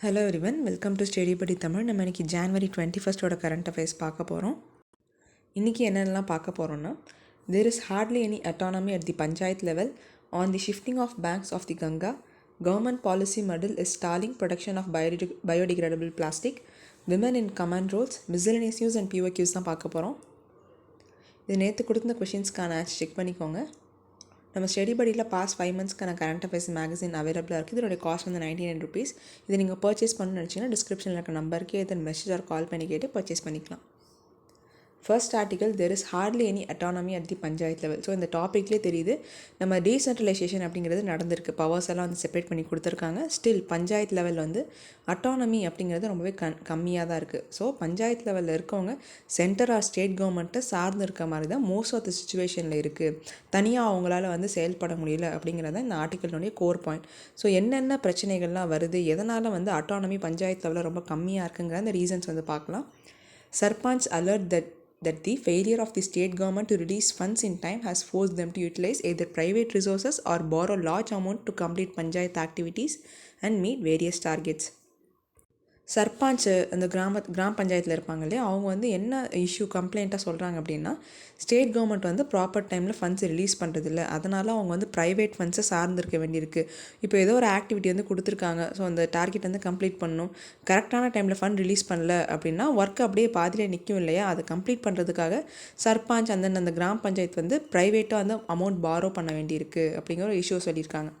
Hello everyone, welcome to study படி தமிழ். நம்ம இன்றைக்கி January 21 கரண்ட் அஃபேர்ஸ் பார்க்க போகிறோம். இன்றைக்கி என்னென்னலாம் பார்க்க போகிறோன்னா, there is hardly any autonomy at the panchayat level on the shifting of banks of the Ganga. Government policy model is stalling production of biodegradable plastic. Women in command roles, miscellaneous news and POQs தான் பார்க்க போகிறோம். இது நேற்று கொடுத்த கொஷின்ஸ்க்கான answer check பண்ணிக்கோங்க. நம்ம study படியில் past 5 மந்த்ஸ்க்கான current affairs magazine அவைலபிளாக இருக்குது. இதோடைய காஸ்ட் வந்து 99 rupees. இதை நீங்கள் பர்ச்சேஸ் பண்ணணும்னு நினச்சிங்கன்னா டிஸ்கிரிப்ஷனில் இருக்க நம்பருக்கு எதன் மெசேஜ் ஆர் கால் பண்ணி கேட்டு பர்ச்சேஸ் பண்ணிக்கலாம். First article, there is Hartley any autonomy at the panchayat level. So இந்த டாப்பிக்லேயே தெரியுது நம்ம டீசென்ட்ரலைசேஷன் அப்படிங்கிறது நடந்திருக்கு. பவர்ஸ் எல்லாம் வந்து செப்பரேட் பண்ணி கொடுத்துருக்காங்க. ஸ்டில் பஞ்சாயத்து லெவலில் வந்து அட்டானமி அப்படிங்கிறது ரொம்பவே கம்மியாக தான் இருக்குது. ஸோ பஞ்சாயத்து லெவலில் இருக்கவங்க சென்டர் ஆர் ஸ்டேட் கவர்மெண்ட்டை சார்ந்து இருக்க மாதிரி தான் மோஸ்ட் ஆஃப் த சுச்சுவேஷனில் இருக்குது. தனியாக அவங்களால வந்து செயல்பட முடியல அப்படிங்கிறத இந்த ஆர்டிக்கலுடைய கோர் பாயிண்ட். ஸோ என்னென்ன பிரச்சனைகள்லாம் வருது, எதனால் வந்து அட்டானமி பஞ்சாயத்து லெவலில் ரொம்ப கம்மியாக இருக்குங்கிற அந்த ரீசன்ஸ் வந்து பார்க்கலாம். Sarpanch alert that the failure of the state government to release funds in time has forced them to utilize either private resources or borrow large amount to complete panchayat activities and meet various targets. Sarpanch அந்த கிராம பஞ்சாயத்தில் இருப்பாங்க இல்லையா, அவங்க வந்து என்ன issue கம்ப்ளைண்ட்டாக சொல்கிறாங்க அப்படின்னா, ஸ்டேட் கவர்மெண்ட் வந்து ப்ராப்பர் டைமில் ஃபண்ட்ஸ் ரிலீஸ் பண்ணுறதில்ல. அதனால் அவங்க வந்து ப்ரைவேட் ஃபண்ட்ஸை சார்ந்திருக்க வேண்டியிருக்கு. இப்போ ஏதோ ஒரு ஆக்டிவிட்டி வந்து கொடுத்துருக்காங்க, ஸோ அந்த டார்கெட் வந்து கம்ப்ளீட் பண்ணணும். கரெக்டான டைமில் ஃபண்ட் ரிலீஸ் பண்ணல அப்படின்னா ஒர்க் அப்படியே பாதியிலே நிற்கும் இல்லையா. அதை கம்ப்ளீட் பண்ணுறதுக்காக சர்பஞ்ச் அந்த கிராம பஞ்சாயத்து வந்து ப்ரைவேட்டாக வந்து அமௌண்ட் பாரோ பண்ண வேண்டியிருக்கு அப்படிங்கிற ஒரு இஷ்யூ சொல்லியிருக்காங்க.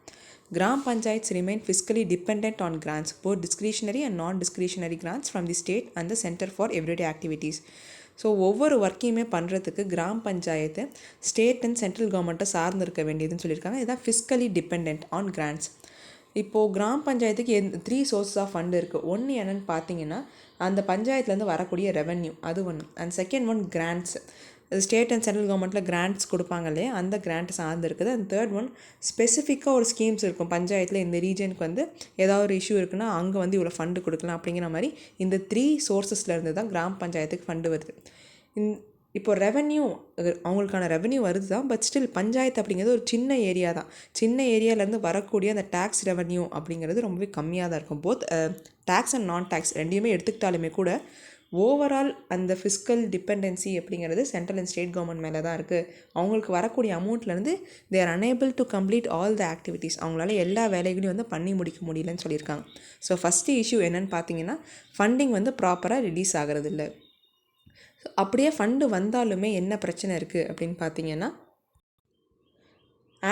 Gram Panchayats remain fiscally dependent on grants, both discretionary and non-discretionary grants from the state and the Center for Everyday Activities. So ஒவ்வொரு ஒர்க்கையுமே பண்ணுறதுக்கு gram panchayat state and central கவர்மெண்ட்டை சார்ந்து இருக்க வேண்டியதுன்னு சொல்லியிருக்காங்க. இதுதான் ஃபிஸ்கலி டிபெண்ட் ஆன் கிராண்ட்ஸ். இப்போது கிராம் பஞ்சாயத்துக்கு 3 sources ஆஃப் ஃபண்டு இருக்குது. ஒன்று என்னென்னு பார்த்தீங்கன்னா, அந்த பஞ்சாயத்துலேருந்து வரக்கூடிய ரெவென்யூ, அது ஒன்று. And second one grants, state and central கவர்மெண்ட்டில் கிராண்ட்ஸ் கொடுப்பாங்க இல்லையா, அந்த கிராண்ட் சார்ந்து இருக்குது. அண்ட் தேர்ட் ஒன், ஸ்பெசிஃபிக்காக ஒரு ஸ்கீம்ஸ் இருக்கும் பஞ்சாயத்தில். இந்த ரீஜனுக்கு வந்து ஏதாவது ஒரு இஷ்யூ இருக்குன்னா அங்கே வந்து இவ்வளோ ஃபண்டு கொடுக்கலாம் அப்படிங்கிற மாதிரி இந்த 3 sourcesலேருந்து தான் கிராம பஞ்சாயத்துக்கு ஃபண்டு வருது. இப்போ ரெவென்யூ, அவங்களுக்கான ரெவென்யூ வருது தான், பட் ஸ்டில் பஞ்சாயத்து அப்படிங்கிறது ஒரு சின்ன ஏரியா தான். சின்ன ஏரியாவிலேருந்து வரக்கூடிய அந்த டேக்ஸ் ரெவென்யூ அப்படிங்கிறது ரொம்பவே கம்மியாக தான் இருக்கும். Both tax and non tax ரெண்டையுமே எடுத்துக்கிட்டாலுமே கூட ஓவரால் அந்த ஃபிஸ்கல் டிபெண்டன்சி அப்படிங்கிறது சென்ட்ரல் அண்ட் ஸ்டேட் கவர்மெண்ட் மேலே தான் இருக்குது. அவங்களுக்கு வரக்கூடிய அமௌண்ட்லேருந்து they are unable to complete all the activities. அவங்களால எல்லா வேலைகளையும் வந்து பண்ணி முடிக்க முடியலன்னு சொல்லியிருக்காங்க. ஸோ ஃபஸ்ட்டு இஷ்யூ என்னென்னு பார்த்தீங்கன்னா, ஃபண்டிங் வந்து ப்ராப்பராக ரிலீஸ் ஆகிறது இல்லை. அப்படியே ஃபண்டு வந்தாலுமே என்ன பிரச்சனை இருக்குது அப்படின்னு பார்த்தீங்கன்னா,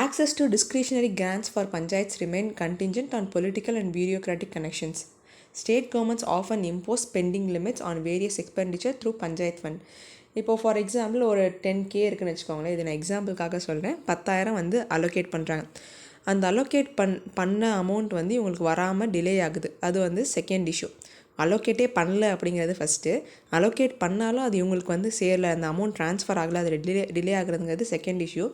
access to discretionary grants for panchayats remain contingent on political and bureaucratic connections. State governments often impose spending limits on various expenditure through panchayat fund. இப்போது ஃபார் எக்ஸாம்பிள் ஒரு 10K இருக்குன்னு வச்சுக்கோங்களேன். இது நான் எக்ஸாம்பிளுக்காக சொல்கிறேன். 10,000 வந்து அலோகேட் பண்ணுறாங்க. அந்த அலோகேட் பண்ண அமௌண்ட் வந்து இவங்களுக்கு வராமல் டிலே ஆகுது. அது வந்து செகண்ட் இஷ்யூ. அலோகேட்டே பண்ணல அப்படிங்கிறது ஃபஸ்ட்டு. அலோகேட் பண்ணாலும் அது இவங்களுக்கு வந்து சேரல, அந்த அமௌண்ட் ட்ரான்ஸ்ஃபர் ஆகலை, அது டிலே ஆகுறதுங்கிறது செகண்ட் இஷ்யூ.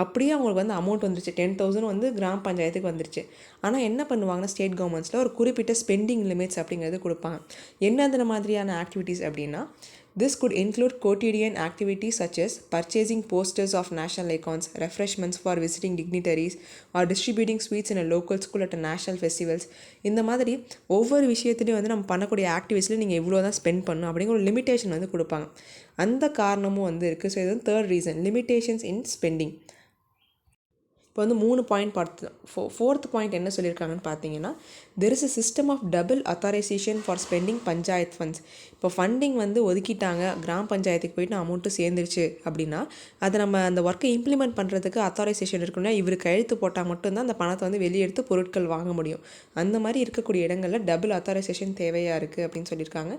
அப்படியே அவங்களுக்கு வந்து அமௌண்ட் வந்துருச்சு, 10,000 வந்து கிராம பஞ்சாயத்துக்கு வந்துருச்சு. ஆனால் என்ன பண்ணுவாங்கன்னா, ஸ்டேட் கவர்மெண்ட்ஸில் ஒரு குறிப்பிட்ட ஸ்பெண்டிங் லிமிட்ஸ் அப்படிங்கிறது கொடுப்பாங்க. என்னென்ன மாதிரியான ஆக்டிவிட்டீஸ் அப்படின்னா, this could include quotidian activities such as purchasing posters of national icons, refreshments for visiting dignitaries, or distributing sweets in a local school at a national festivals. இந்த மாதிரி ஒவ்வொரு விஷயத்துலையும் வந்து நம்ம பண்ணக்கூடிய ஆக்டிவிட்டீஸில் நீங்கள் இவ்வளோ தான் ஸ்பெண்ட் பண்ணணும் அப்படிங்கிற ஒரு லிமிட்டேஷன் வந்து கொடுப்பாங்க. அந்த காரணமும் வந்து இருக்குது. ஸோ இது வந்து தேர்ட் ரீசன், லிமிட்டேஷன்ஸ் இன் ஸ்பெண்டிங். இப்போ வந்து 3 பாயிண்ட் பார்த்து, ஃபோர்த் பாயிண்ட் என்ன சொல்லியிருக்காங்கன்னு பார்த்தீங்கன்னா, there is a system of double authorisation for spending panchayat funds. இப்போ ஃபண்டிங் வந்து ஒதுக்கிட்டாங்க, கிராம பஞ்சாயத்துக்கு போயிட்டு அமௌண்ட்டு சேர்ந்துருச்சு அப்படின்னா, அதை நம்ம அந்த ஒர்க்கை இம்ப்ளிமெண்ட் பண்ணுறதுக்கு அத்தாரைசேஷன் இருக்குன்னா இவர் கையெழுத்து போட்டால் மட்டும்தான் அந்த பணத்தை வந்து வெளியெடுத்து பொருட்கள் வாங்க முடியும். அந்த மாதிரி இருக்கக்கூடிய இடங்களில் டபுள் அத்தாரைசேஷன் தேவையாக இருக்குது அப்படின்னு சொல்லியிருக்காங்க.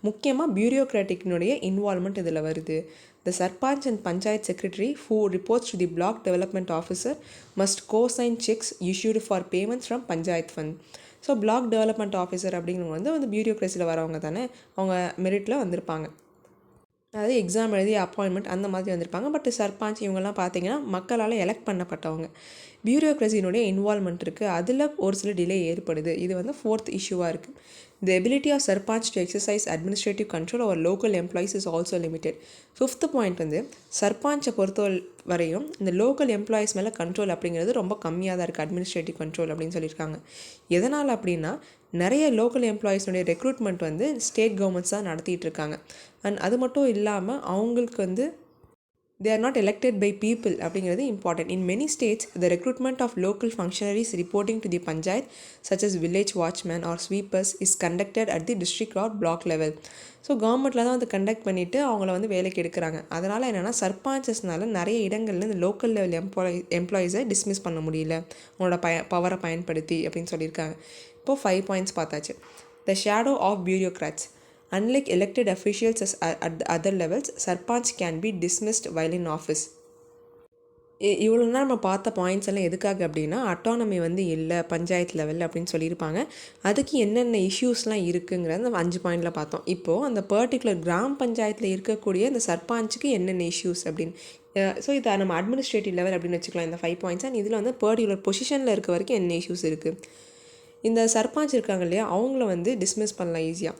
முக்கியமாக பியூரோக்ராட்டிக்னுடைய இன்வால்மெண்ட் இதில் வருது. The Sarpanch and Panchayat Secretary who reports to the Block Development Officer must co-sign checks issued for payments from Panchayat Fund. So black development officer அப்படிங்கிறவங்க வந்து பியூரோக்ரஸியில் வரவங்க தானே, அவங்க மெரிட்டில் வந்திருப்பாங்க. அதாவது எக்ஸாம் எழுதி அப்பாயின்மெண்ட் அந்த மாதிரி வந்திருப்பாங்க. பட் சர்பஞ்ச் இவங்கெல்லாம் பார்த்தீங்கன்னா மக்களால் எலெக்ட் பண்ணப்பட்டவங்க. பியூரோக்ரஸினுடைய இன்வால்மெண்ட் இருக்குது, அதில் ஒரு சில டிலே ஏற்படுது. இது வந்து 4th இஷ்யூவாக இருக்குது. The ability of Sarpanch to exercise administrative control over local employees is also limited. 5th point வந்து சர்பஞ்சை பொறுத்த வரையும் இந்த லோக்கல் எம்ப்ளாயீஸ் மேலே கண்ட்ரோல் அப்படிங்கிறது ரொம்ப கம்மியாக தான் இருக்குது, அட்மினிஸ்ட்ரேட்டிவ் கண்ட்ரோல் அப்படின்னு சொல்லியிருக்காங்க. எதனால் அப்படின்னா நிறைய லோக்கல் எம்ப்ளாயீஸ்னுடைய ரெக்ரூட்மெண்ட் வந்து ஸ்டேட் கவர்மெண்ட்ஸ் தான் நடத்திட்டு இருக்காங்க. அண்ட் அது மட்டும் இல்லாமல் அவங்களுக்கு வந்து they are not elected by people அப்படிங்கிறது important. In many states, the recruitment of local functionaries reporting to the panchayat, such as village watchmen or sweepers, is conducted at the district or block level. So கவர்மெண்ட்டில் தான் வந்து conduct பண்ணிவிட்டு அவங்கள வந்து வேலைக்கு எடுக்கிறாங்க. அதனால் என்னென்னா சர்பஞ்சஸ்னால நிறைய இடங்கள்ல இந்த லோக்கல் லெவல் எம்ப்ளாயீஸை டிஸ்மிஸ் பண்ண முடியல அவங்களோட பவரை பயன்படுத்தி அப்படின்னு சொல்லியிருக்காங்க. இப்போது 5 பாயிண்ட்ஸ் பார்த்தாச்சு. The shadow of bureaucrats. Unlike elected officials at the other levels, Sarpanch can be dismissed while in office. இவ்வளோ தான் நம்ம பார்த்த பாயிண்ட்ஸ் எல்லாம் எதுக்காக அப்படின்னா அட்டானமி வந்து இல்லை பஞ்சாயத்து லெவலில் அப்படின்னு சொல்லியிருப்பாங்க. அதுக்கு என்னென்ன இஷ்யூஸ்லாம் இருக்குங்கிறத நம்ம 5 பாயிண்டில் பார்த்தோம். இப்போது அந்த பர்டிகுலர் கிராம பஞ்சாயத்தில் இருக்கக்கூடிய இந்த சர்பஞ்சுக்கு என்னென்ன இஷ்யூஸ் அப்படின்னு ஸோ இதை நம்ம அட்மினிஸ்ட்ரேட்டிவ் லெவல் அப்படின்னு வச்சுக்கலாம் இந்த 5 பாயிண்ட்ஸ். அண்ட் இதில் வந்து பர்டிகுலர் பொசிஷனில் இருக்க வரைக்கும் என்ன இஷ்யூஸ் இருக்குது. இந்த சர்பஞ்ச் இருக்காங்க இல்லையா, அவங்கள வந்து டிஸ்மிஸ் பண்ணலாம் ஈஸியாக.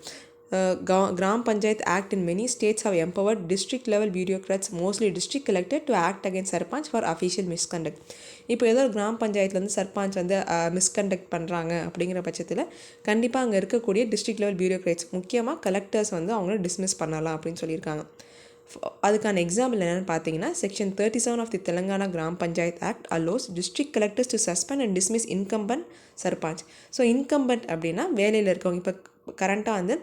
Gram Panchayat Act in many states have empowered district level bureaucrats, mostly district elected, to act against Sarpanch for official misconduct. இப்போ ஏதோ ஒரு கிராம பஞ்சாயத்துலேருந்து சர்பஞ்ச் வந்து மிஸ்கண்டக்ட் பண்ணுறாங்க அப்படிங்கிற பட்சத்தில் கண்டிப்பாக அங்கே இருக்கக்கூடிய டிஸ்ட்ரிக்ட் லெவல் பியூரோக்ராட்ஸ் முக்கியமாக கலெக்டர்ஸ் வந்து அவங்கள டிஸ்மிஸ் பண்ணலாம் அப்படின்னு சொல்லியிருக்காங்க. அதுக்கான எக்ஸாம்பிள் என்னென்னு பார்த்தீங்கன்னா section 37 of the Telangana Gram Panchayat act allows district collectors to suspend and dismiss incumbent sarpanch. So incumbent அப்படின்னா வேலையில் இருக்கவங்க. இப்போ கரண்ட்டாக வந்து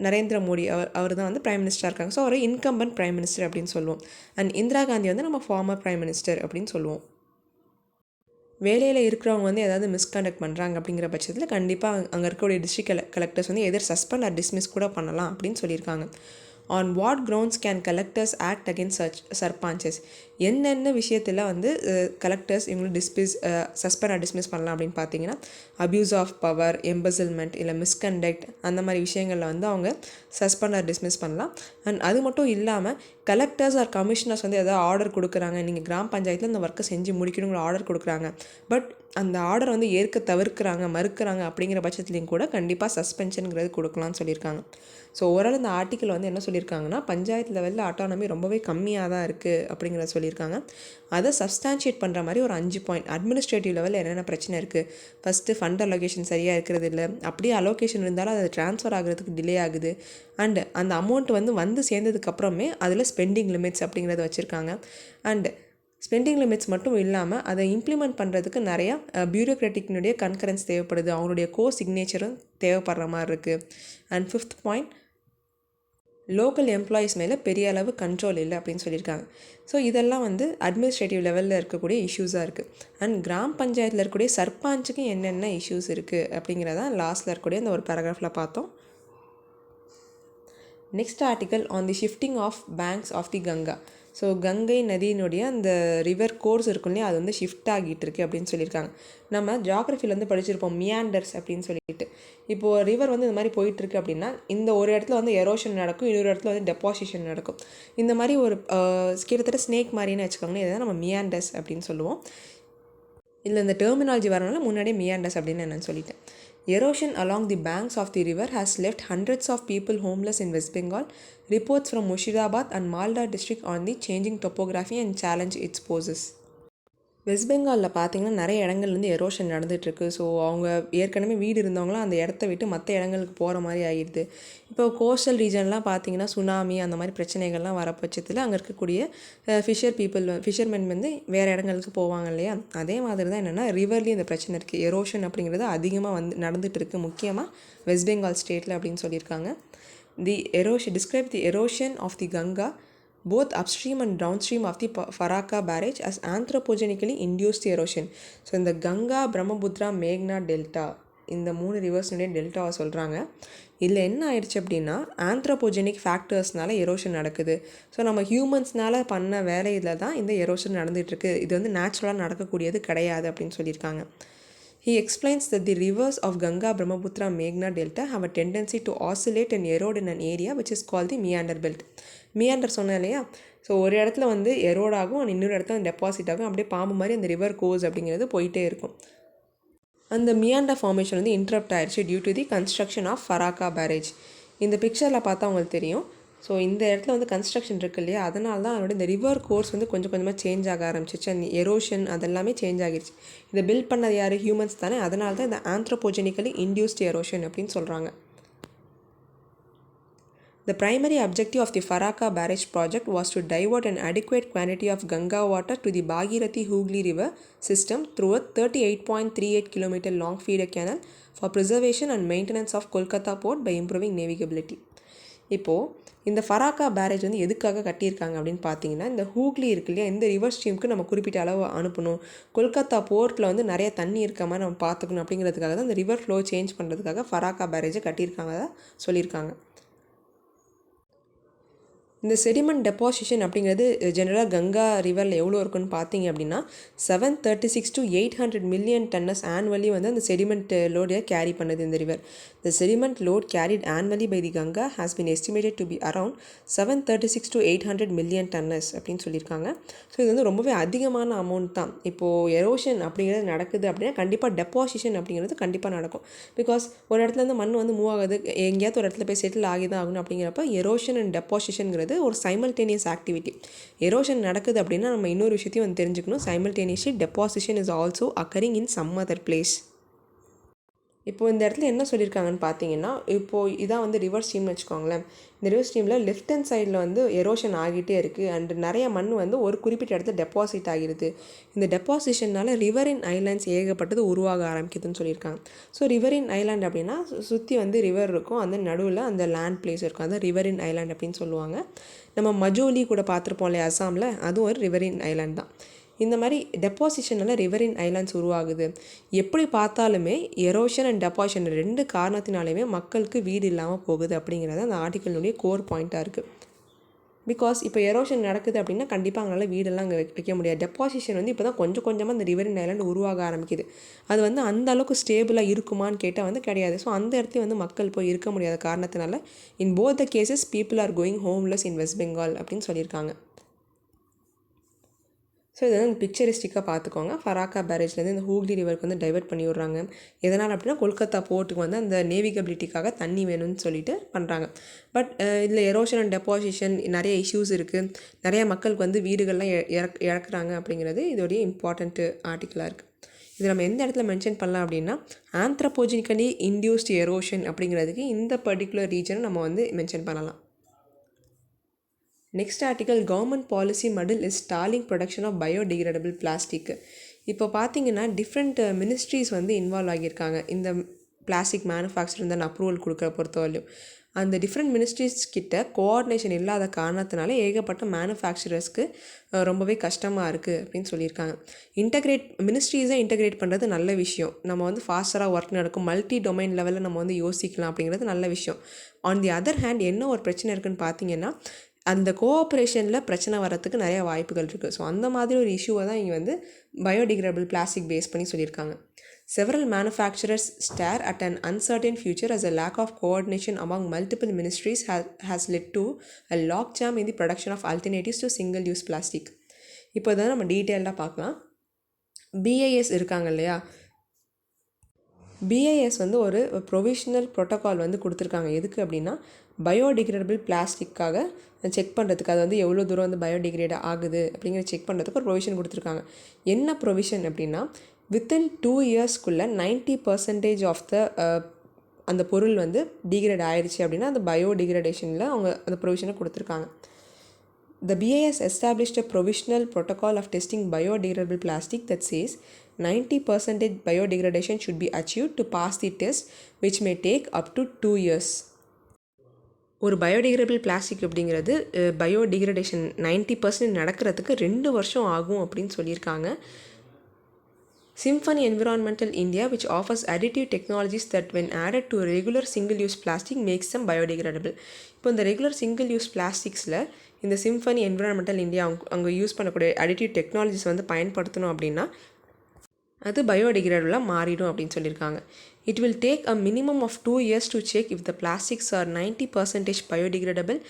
நரேந்திர மோடி அவர் தான் வந்து பிரைம் மினிஸ்டராக இருக்காங்க. ஸோ அவர் இன்கம்பன்ட் பிரைம் மினிஸ்டர் அப்படின்னு சொல்லுவோம். அண்ட் இந்திரா காந்தி வந்து நம்ம ஃபார்மர் பிரைம் மினிஸ்டர் அப்படின்னு சொல்லுவோம். வேலையில் இருக்கிறவங்க வந்து ஏதாவது மிஸ்கண்டக்ட் பண்ணுறாங்க அப்படிங்கிற பட்சத்தில் கண்டிப்பாக அங்கே இருக்கக்கூடிய டிஸ்ட்ரிக்ட் கலெக்டர்ஸ் வந்து எதர் சஸ்பெண்ட் ஆர் டிஸ்மிஸ் கூட பண்ணலாம் அப்படின்னு சொல்லியிருக்காங்க. On what grounds can collectors act against such சர்பஞ்சஸ்? என்னென்ன விஷயத்தில் வந்து கலெக்டர்ஸ் இவங்களை சஸ்பெண்ட் ஆர் டிஸ்மிஸ் பண்ணலாம் அப்படின்னு பார்த்தீங்கன்னா அப்யூஸ் ஆஃப் பவர், எம்பசில்மெண்ட், இல்லை மிஸ்கண்டக்ட் அந்த மாதிரி விஷயங்களில் வந்து அவங்க சஸ்பெண்ட் ஆர் டிஸ்மிஸ் பண்ணலாம். அண்ட் அது மட்டும் இல்லாமல் கலெக்டர்ஸ் ஆர் கமிஷனர்ஸ் வந்து எதாவது ஆர்டர் கொடுக்குறாங்க, நீங்கள் கிராம பஞ்சாயத்தில் இந்த ஒர்க்கை செஞ்சு முடிக்கணுங்கிற ஆர்டர் கொடுக்குறாங்க, பட் அந்த ஆர்டர் வந்து மறுக்கிறாங்க அப்படிங்கிற பட்சத்துலேயும் கூட கண்டிப்பாக சஸ்பென்ஷனுங்கிறது கொடுக்கலாம்னு சொல்லியிருக்காங்க. ஸோ ஓவரால் இந்த ஆர்டிக்கல் வந்து என்ன சொல்லியிருக்காங்கன்னா பஞ்சாயத்து லெவலில் ஆட்டானமி ரொம்பவே கம்மியாக தான் இருக்குது அப்படிங்கிறத சொல்லியிருக்காங்க. அதை சப்ஸ்டான்ஷியேட் பண்ணுற மாதிரி ஒரு 5 பாயிண்ட். அட்மினிஸ்ட்ரேட்டிவ் லெவலில் என்னென்ன பிரச்சனை இருக்குது, ஃபஸ்ட்டு ஃபண்ட் அலோகேஷன் சரியாக இருக்கிறது இல்லை, அப்படியே அலோகேஷன் இருந்தாலும் அது ட்ரான்ஸ்ஃபர் ஆகிறதுக்கு டிலே ஆகுது, அண்டு அந்த அமௌண்ட் வந்து சேர்ந்ததுக்கப்புறமே அதில் ஸ்பெண்டிங் லிமிட்ஸ் அப்படிங்கிறத வச்சுருக்காங்க. அண்டு ஸ்பெண்டிங் லிமிட்ஸ் மட்டும் இல்லாமல் அதை இம்ப்ளிமெண்ட் பண்ணுறதுக்கு நிறையா பியூரோக்ராட்டிக்னுடைய கன்கரன்ஸ் தேவைப்படுது, அவங்களுடைய சிக்னேச்சரும் தேவைப்படுற மாதிரி இருக்குது. And 5th point, local employees மேலே பெரிய அளவு கண்ட்ரோல் இல்லை அப்படின்னு சொல்லியிருக்காங்க. ஸோ இதெல்லாம் வந்து அட்மினிஸ்ட்ரேட்டிவ் லெவலில் இருக்கக்கூடிய இஷ்யூஸாக இருக்குது. அண்ட் கிராம பஞ்சாயத்தில் இருக்கக்கூடிய சர்பஞ்சுக்கு என்னென்ன இஷ்யூஸ் இருக்குது அப்படிங்கிறதான் லாஸ்ட்டில் இருக்கக்கூடிய அந்த ஒரு பேராகிராஃபில் பார்த்தோம். Next article on the shifting of banks of the Ganga. So Gangai நதியினுடைய அந்த ரிவர் கோர்ஸ் இருக்கும் இல்லையா, அது வந்து ஷிஃப்ட் ஆகிட்டு இருக்குது அப்படின்னு சொல்லியிருக்காங்க. நம்ம ஜியாகிரஃபியில் வந்து படிச்சிருப்போம் மியாண்டர்ஸ் அப்படின்னு சொல்லிட்டு. இப்போது ரிவர் வந்து இந்த மாதிரி போயிட்டுருக்கு அப்படின்னா இந்த ஒரு இடத்துல வந்து எரோஷன் நடக்கும், இன்னொரு இடத்துல வந்து டெபாசிஷன் நடக்கும். இந்த மாதிரி ஒரு கிட்டத்தட்ட ஸ்னேக் மாதிரின்னு வச்சுக்கோங்களேன், இதை நம்ம மியாண்டர்ஸ் அப்படின்னு சொல்லுவோம். இல்லை இந்த டெர்மினாலஜி வரனால முன்னாடியே மியாண்டர்ஸ் அப்படின்னு என்னென்னு சொல்லிட்டேன். Erosion along the banks of the river has left hundreds of people homeless in West Bengal. Reports from Murshidabad and Malda district on the changing topography and challenge it poses. West பெங்காலில் பார்த்தீங்கன்னா நிறைய இடங்கள்லேருந்து erosion நடந்துகிட்ருக்கு. So அவங்க ஏற்கனவே வீடு இருந்தவங்களாம் அந்த இடத்த விட்டு மற்ற இடங்களுக்கு போகிற மாதிரி ஆகிடுது. இப்போ கோஸ்டல் ரீஜன்லாம் பார்த்தீங்கன்னா சுனாமி அந்த மாதிரி பிரச்சனைகள்லாம் வர பட்சத்தில் அங்கே இருக்கக்கூடிய ஃபிஷர்மென் வந்து வேறு இடங்களுக்கு போவாங்க இல்லையா, அதே மாதிரி தான் என்னென்னா ரிவர்லேயும் இந்த பிரச்சனை இருக்குது. எரோஷன் அப்படிங்கிறது அதிகமாக வந்து நடந்துகிட்ருக்கு, முக்கியமாக வெஸ்ட் பெங்கால் ஸ்டேட்டில் அப்படின்னு சொல்லியிருக்காங்க. Describe the erosion of the Ganga both upstream and downstream of the Farakka barrage as anthropogenically induced erosion. So இந்த கங்கா, பிரம்மபுத்ரா, மேக்னா டெல்டா, இந்த 3 ரிவர்ஸ்னுடைய டெல்டாவை சொல்கிறாங்க. இதில் என்ன ஆயிடுச்சு அப்படின்னா ஆந்த்ரோபோஜெனிக் ஃபேக்டர்ஸ்னால எரோஷன் நடக்குது. ஸோ நம்ம ஹியூமன்ஸ்னால பண்ண வேலையில் தான் இந்த எரோஷன் நடந்துகிட்ருக்கு, இது வந்து நேச்சுரலாக நடக்கக்கூடியது கிடையாது அப்படின்னு சொல்லியிருக்காங்க. He explains that the rivers of Ganga, Brahmaputra, Meghna delta have a tendency to oscillate and erode in an area which is called the meander belt. Meander சொன்னேன் இல்லையா, ஸோ ஒரு இடத்துல வந்து எரோட் ஆகும், இன்னொரு இடத்துல டெபாசிட் ஆகும், அப்படியே பாம்பு மாதிரி அந்த ரிவர் கோஸ் அப்படிங்கிறது போயிட்டே இருக்கும். அந்த மியாண்டா ஃபார்மேஷன் வந்து இன்டரப்ட் ஆயிடுச்சு due to the construction of Farakka barrage. இந்த பிக்சரில் பார்த்தா உங்களுக்கு தெரியும். ஸோ இந்த இடத்துல வந்து கன்ஸ்ட்ரக்ஷன் இருக்குது இல்லையா, அதனால தான் அதோட இந்த ரிவர் கோர்ஸ் வந்து கொஞ்சம் கொஞ்சமாக சேஞ்ச் ஆக ஆரம்பிச்சிச்சு. அந்த எரோஷன் அதெல்லாமே சேஞ்ச் ஆகிடுச்சு. இதை பில்ட் பண்ணது யார்? ஹியூமன்ஸ் தானே. அதனால தான் இந்த ஆந்த்ரோபோஜெனிக்கலி இன்டியூஸ்ட் எரோஷன் அப்படின்னு சொல்கிறாங்க. The primary objective of the Farakka barrage project was to divert an adequate quantity of Ganga water to the Bhagirathi-Hooghly river system through a 38.38 km long feeder canal for preservation and maintenance of Kolkata port by improving navigability. இப்போது இந்த Farakka barrage வந்து எதுக்காக கட்டியிருக்காங்க அப்படின்னு பார்த்தீங்கன்னா, இந்த ஹூக்லி இருக்கு இல்லையா, இந்த ரிவர் ஸ்ட்ரீமுக்கு நம்ம குறிப்பிட்ட அளவு அனுப்பணும், கொல்கத்தா போர்ட்டில் வந்து நிறைய தண்ணி இருக்க மாதிரி நம்ம பார்த்துக்கணும் அப்படிங்கிறதுக்காக தான் இந்த ரிவர் ஃப்ளோ சேஞ்ச் பண்ணுறதுக்காக ஃபராக்கா பேரேஜை கட்டியிருக்காங்க சொல்லியிருக்காங்க. இந்த செடிமெண்ட் டெபாசிஷன் அப்படிங்கிறது ஜெனரலாக கங்கா ரிவரில் எவ்வளோ இருக்குன்னு பார்த்தீங்க அப்படின்னா 736 to 800 மில்லியன் டன்னஸ் ஆனுவலி வந்து அந்த செடிமெண்ட் லோடை கேரி பண்ணுது இந்த river. The sediment load carried annually by the Ganga has been estimated to be around 736 to 800 million tonnes அப்படின்னு சொல்லியிருக்காங்க. ஸோ இது வந்து ரொம்பவே அதிகமான அமௌண்ட் தான். இப்போது எரோஷன் அப்படிங்கிறது நடக்குது அப்படின்னா கண்டிப்பாக டெபாசிஷன் அப்படிங்கிறது கண்டிப்பாக நடக்கும். பிகாஸ் ஒரு இடத்துல இருந்து மண் வந்து மூவ் ஆகுது, எங்கேயாவது ஒரு இடத்துல போய் செட்டில் ஆகி தான் ஆகணும். அப்படிங்கிறப்ப எரோஷன் அண்ட் டெபாசிஷன்ங்கிறது ஒரு சைமல்டேனியஸ் ஆக்டிவிட்டி. எரோஷன் நடக்குது அப்படின்னா நம்ம இன்னொரு விஷயத்தையும் வந்து தெரிஞ்சுக்கணும். Simultaneously deposition is also occurring in some other place. இப்போது இந்த இடத்துல என்ன சொல்லியிருக்காங்கன்னு பார்த்தீங்கன்னா, இப்போது இதான் வந்து ரிவர் ஸ்ட்ரீம்னு வச்சுக்கோங்களேன். இந்த ரிவர் ஸ்ட்ரீமில் லெஃப்ட் ஹேண்ட் சைடில் வந்து எரோஷன் ஆகிட்டே இருக்குது அண்ட் நிறைய மண் வந்து ஒரு குறிப்பிட்ட இடத்துல டெபாசிட் ஆகிடுது. இந்த டெபாசிஷனால் ரிவரின் ஐலாண்ட்ஸ் ஏகப்பட்டது உருவாக ஆரம்பிக்குதுன்னு சொல்லியிருக்காங்க. ஸோ ரிவரின் ஐலாண்ட் அப்படின்னா சுற்றி வந்து ரிவர் இருக்கும், அந்த நடுவில் அந்த லேண்ட் பிளேஸ் இருக்கும், அதான் ரிவரின் ஐலாண்ட் அப்படின்னு சொல்லுவாங்க. நம்ம மஜோலி கூட பார்த்துருப்போம் இல்லையா அசாமில், அதுவும் ஒரு ரிவரின் ஐலாண்ட் தான். இந்த மாதிரி டெபாசிஷனால் ரிவரின் ஐலாண்ட்ஸ் உருவாகுது. எப்படி பார்த்தாலுமே எரோஷன் அண்ட் டெபாசிஷன் ரெண்டு காரணத்தினாலுமே மக்களுக்கு வீடு இல்லாமல் போகுது அப்படிங்கிறது அந்த ஆர்டிக்கலுடைய கோர் பாயிண்ட்டாக இருக்குது. பிகாஸ் இப்போ எரோஷன் நடக்குது அப்படின்னா கண்டிப்பாக அவங்களால வீடெல்லாம் அங்கே வைக்க முடியாது. டெபாசிஷன் வந்து இப்போ தான் கொஞ்சம் கொஞ்சமாக அந்த ரிவரின் ஐலாண்ட் உருவாக ஆரம்பிக்குது. அது வந்து அந்த அளவுக்கு ஸ்டேபிளாக இருக்குமான்னு கேட்டால் வந்து கிடையாது. ஸோ அந்த இடத்துல வந்து மக்கள் போய் இருக்க முடியாத காரணத்தினால in both the cases people are going homeless in west Bengal அப்படின்னு சொல்லியிருக்காங்க. ஸோ இதை வந்து பிக்சரிஸ்டிக்காக பார்த்துக்கோங்க. ஃபராக்கா பேரேஜ்லேருந்து இந்த ஹூக்லி ரிவருக்கு வந்து டைவர்ட் பண்ணி விட்றாங்க. எதனால் அப்படின்னா கொல்கத்தா போர்ட்டுக்கு வந்து அந்த நேவிகபிலிட்டிக்காக தண்ணி வேணும்னு சொல்லிட்டு பண்ணுறாங்க. பட் இதில் எரோஷன் அண்ட் டெபாசிஷன் நிறைய இஷ்யூஸ் இருக்குது, நிறைய மக்களுக்கு வந்து வீடுகள்லாம் இழக்கிறாங்க அப்படிங்கிறது இதோடைய இம்பார்ட்டண்ட் ஆர்டிக்கலாக இருக்குது. இது நம்ம எந்த இடத்துல மென்ஷன் பண்ணலாம் அப்படின்னா ஆந்த்ரோபோஜெனிக்கலி இன்டியூஸ்ட் எரோஷன் அப்படிங்கிறதுக்கு இந்த பர்டிகுலர் ரீஜனை நம்ம வந்து மென்ஷன் பண்ணலாம். Next article government policy muddle is stalling production of biodegradable plastic. இப்போ பார்த்தீங்கன்னா டிஃப்ரெண்ட் மினிஸ்ட்ரிஸ் வந்து இன்வால்வ் ஆகியிருக்காங்க இந்த பிளாஸ்டிக் மேனுஃபேக்சரிங் தான் அப்ரூவல் கொடுக்குற பொறுத்தவரையும். அந்த டிஃப்ரெண்ட் மினிஸ்ட்ரிஸ் கிட்ட கோஆர்டினேஷன் இல்லாத காரணத்தினால ஏகப்பட்ட மேனுஃபேக்சரர்ஸ்க்கு ரொம்பவே கஷ்டமாக இருக்குது அப்படின்னு சொல்லியிருக்காங்க. மினிஸ்ட்ரீஸை இன்டகிரேட் பண்ணுறது நல்ல விஷயம். நம்ம வந்து ஃபாஸ்டராக ஒர்க் நடக்கும், மல்டி டொமைன் லெவலில் நம்ம வந்து யோசிக்கலாம் அப்படிங்கிறது நல்ல விஷயம். ஆன் தி அதர் ஹேண்ட் என்ன ஒரு பிரச்சனை இருக்குதுன்னு பார்த்தீங்கன்னா அந்த கோஆப்ரேஷனில் பிரச்சனை வரத்துக்கு நிறைய வாய்ப்புகள் இருக்குது. ஸோ அந்த மாதிரி ஒரு இஷ்யூவை தான் இங்கே வந்து பயோடிகிரேடபிள் பிளாஸ்டிக் பேஸ் பண்ணி சொல்லியிருக்காங்க. Several manufacturers stare at an uncertain future as a lack of coordination among multiple ministries has led to a logjam in the production of alternatives to single-use plastic. இப்போ தான் நம்ம டீட்டெயிலாக பார்க்கலாம். BIS இருக்காங்க இல்லையா, BIS வந்து ஒரு ப்ரொவிஷனல் ப்ரோட்டோகால் வந்து கொடுத்துருக்காங்க. எதுக்கு அப்படின்னா பயோடிகிரேடபிள் பிளாஸ்டிக்காக செக் பண்ணுறதுக்கு, அது வந்து எவ்வளோ தூரம் வந்து பயோடிகிரேட் ஆகுது அப்படிங்கிற செக் பண்ணுறதுக்கு ஒரு ப்ரொவிஷன் கொடுத்துருக்காங்க. என்ன ப்ரொவிஷன் அப்படின்னா வித்தின் 2 இயர்ஸ்க்குள்ளே 90% ஆஃப் த அந்த பொருள் வந்து டிகிரேட் ஆயிடுச்சு அப்படின்னா அந்த பயோடிகிரேடேஷனில் அவங்க அந்த ப்ரொவிஷனை கொடுத்துருக்காங்க. The BIS established a provisional protocol of testing biodegradable plastic that says 90% biodegradation should be achieved to pass the test, which may take up to 2 years. ஒரு பயோடிகிரேடபிள் பிளாஸ்டிக் அப்படிங்கிறது பயோடிகிரேடேஷன் 90% நடக்கிறதுக்கு 2 வருஷம் ஆகும் அப்படின்னு சொல்லியிருக்காங்க. Symphony Environmental India, which offers additive technologies that when added to regular single-use plastic makes them biodegradable. இப்போ இந்த regular single use பிளாஸ்டிக்ஸில் இந்த சிம்ஃபனி என்விரான்மெண்டல் இந்தியா அவங்க யூஸ் பண்ணக்கூடிய அடிட்டிவ் டெக்னாலஜிஸ் வந்து பயன்படுத்தணும் அப்படின்னா அது பயோடிகிரேடபிளாக மாறிடும் அப்படின்னு சொல்லியிருக்காங்க. It will take a minimum of 2 years to check if the plastics are 90% biodegradable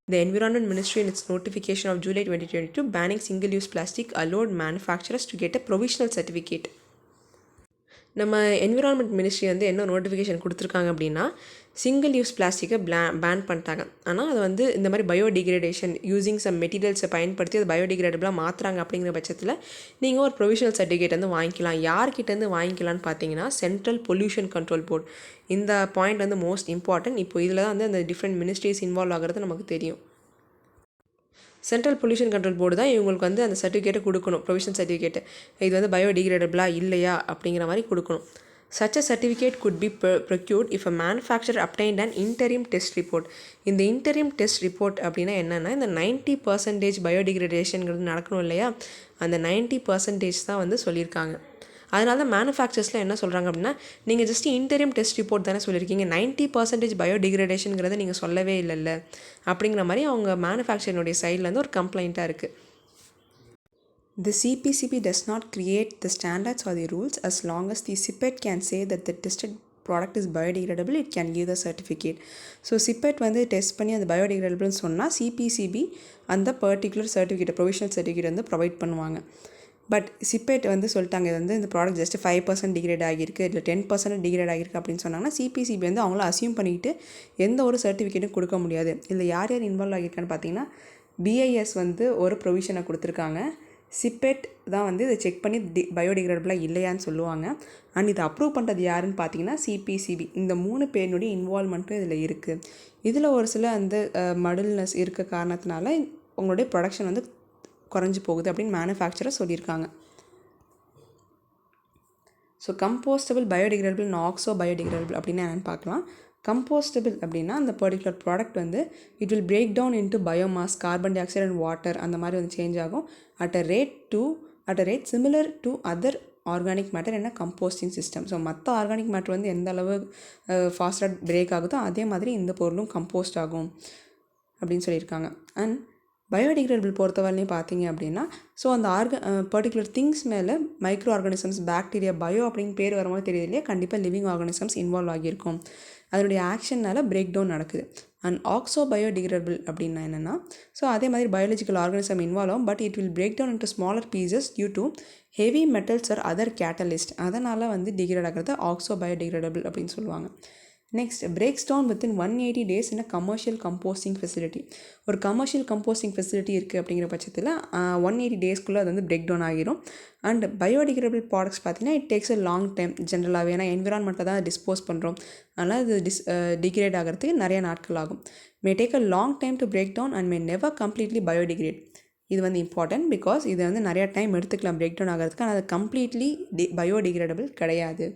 The Environment Ministry in its notification of July 2022 banning single-use plastic allowed manufacturers to get a provisional certificate. நம்ம environment ministry வந்து என்ன notification கொடுத்துருக்காங்க அப்படின்னா single use பிளாஸ்டிக்கை pan பண்ணிட்டாங்க. ஆனால் அது வந்து இந்த மாதிரி பயோடிகிரேடேஷன் யூஸிங் சம் மெட்டீரியல்ஸை பயன்படுத்தி அது பயோடிகிரேடபிளாக மாற்றுறாங்க அப்படிங்கிற பட்சத்தில் நீங்கள் ஒரு ப்ரொவிஷனல் சர்டிஃபிகேட் வந்து வாங்கிக்கலாம். யார்கிட்டேருந்து வாங்கிக்கலான்னு பார்த்தீங்கன்னா சென்ட்ரல் பொல்யூஷன் கண்ட்ரோல் போர்ட். இந்த பாயிண்ட் வந்து மோஸ்ட் இம்பார்ட்டன்ட். இப்போ இதில் தான் வந்து அந்த டிஃப்ரெண்ட் மினிஸ்ட்ரிஸ் இன்வால்வ் ஆகிறது நமக்கு தெரியும். சென்ட்ரல் பொல்யூஷன் கண்ட்ரோல் போர்டு தான் இவங்களுக்கு வந்து அந்த சர்டிஃபிகேட்டை கொடுக்கணும், ப்ரொவிஷனல் சர்டிஃபிகேட்டு. இது வந்து பயோடிகிரேடபிளாக இல்லையா அப்படிங்கிற மாதிரி கொடுக்கணும். Such a certificate could be procured if a manufacturer obtained an interim test report. இந்த interim test report அப்படின்னா என்னென்னா, இந்த 90% பயோடிகிரேடேஷனுங்கிறது நடக்கணும் இல்லையா, அந்த 90% தான் வந்து சொல்லியிருக்காங்க. அதனால தான் மேனுஃபேக்சர்ஸில் என்ன சொல்கிறாங்க அப்படின்னா, நீங்கள் ஜஸ்ட் இன்டரிம் டெஸ்ட் ரிப்போர்ட் தானே சொல்லியிருக்கீங்க, 90% பயோடிகிரேடேஷனுங்கிறத நீங்கள் சொல்லவே இல்லைல்ல அப்படிங்கிற மாதிரி அவங்க மேனுஃபேக்சரினுடைய சைட்லேருந்து ஒரு கம்ப்ளைண்ட்டாக இருக்குது. The CPCB does not create the standards or the rules. As long as the CPET can say that the tested product is biodegradable, it can give the certificate. So CPET வந்து டெஸ்ட் பண்ணி அது பயோடிகிரேடபிள்னு சொன்னால் CPCB அந்த particular certificate, provisional certificate வந்து provide பண்ணுவாங்க. But CPET வந்து சொல்லிட்டாங்க இது வந்து இந்த ப்ராடக்ட் ஜஸ்ட் 5% டிகிரேட் ஆகியிருக்கு, இல்லை 10% டிகிரேட் ஆகிருக்கு அப்படின்னு சொன்னாங்கன்னா CPCB வந்து அவங்கள அசியூம் பண்ணிக்கிட்டு எந்த ஒரு சர்டிஃபிகேட்டும் கொடுக்க முடியாது. இதில் யார் யார் இன்வால்வ் ஆகியிருக்கான்னு பார்த்தீங்கன்னா, BIS வந்து ஒரு ப்ரொவிஷனை கொடுத்துருக்காங்க. CPET தான் வந்து இதை செக் பண்ணி பயோடிகிரேடபிளாக இல்லையான்னு சொல்லுவாங்க. அண்ட் இதை அப்ரூவ் பண்ணுறது யாருன்னு பார்த்தீங்கன்னா CPCB. இந்த 3 பேருனுடைய இன்வால்வ்மெண்ட்டும் இதில் இருக்குது. இதில் ஒரு சில அந்த மடில்னஸ் இருக்க காரணத்தினால உங்களுடைய ப்ரொடக்ஷன் வந்து குறைஞ்சி போகுது அப்படின்னு மேனுஃபேக்சரர் சொல்லியிருக்காங்க. So compostable, biodegradable, oxo biodegradable அப்படின்னு என்னென்னு பார்க்கலாம். கம்போஸ்டபிள் அப்படின்னா அந்த பர்டிகுலர் ப்ராடக்ட் வந்து it will break down into biomass, carbon dioxide and water அந்த மாதிரி வந்து சேஞ்ச் ஆகும் at a rate similar to other organic matter என்ன கம்போஸ்டிங் சிஸ்டம். ஸோ மற்ற ஆர்கானிக் மேட்டர் வந்து எந்த அளவு ஃபாஸ்ட்டாக பிரேக் ஆகுதோ அதே மாதிரி இந்த பொருளும் கம்போஸ்ட் ஆகும் அப்படின்னு சொல்லியிருக்காங்க. அண்ட் பயோடிகிரேடபிள் பொறுத்தவரையும் பார்த்தீங்க அப்படின்னா, ஸோ அந்த பர்டிகுலர் திங்ஸ் மேலே மைக்ரோ ஆர்கானிசம்ஸ், பாக்டீரியா, பயோ அப்படின்னு பேர் வரும்போது தெரியுது இல்லையா, கண்டிப்பாக லிவிங் ஆர்கானிசம்ஸ் இன்வால்வ் ஆகியிருக்கும். அதனுடைய ஆக்ஷனால் பிரேக் டவுன் நடக்குது. அண்ட் ஆக்ஸோ பயோடிகிரேடபிள் அப்படின்னா என்னென்னா, ஸோ அதே மாதிரி பயாலஜிக்கல் ஆர்கானிசம் இன்வால்வ் ஆகும், but it will break down into smaller pieces due to heavy metals or other catalyst. அதனால் வந்து டிகிரேட் ஆகிறது ஆக்ஸோ பயோடிகிரேடபிள் அப்படின்னு சொல்லுவாங்க. Next, breaks down within 180 days in a commercial composting facility. ஒரு commercial composting facility இருக்குது அப்படிங்கிற பட்சத்தில் 180 daysக்குள்ளே அது வந்து பிரேக் டவுன் ஆகிரும். அண்ட் பயோடிகிரேடபிள் ப்ராடக்ட்ஸ் பார்த்தீங்கன்னா it takes a long time. ஜென்ரலாகவே ஏன்னா என்விரான்மெண்ட்டை தான் டிஸ்போஸ் பண்ணுறோம், அதனால் அது டிகிரேட் ஆகிறதுக்கு நிறைய நாட்கள் ஆகும். May take a long time to break down and may never completely biodegrade. இது வந்து இம்பார்ட்டன்ட், பிகாஸ் இது வந்து நிறையா டைம் எடுத்துக்கலாம் பிரேக் டவுன் ஆகிறதுக்கு. ஆனால் அது கம்ப்ளீட்லி பயோடிகிரேடபிள் கிடையாது.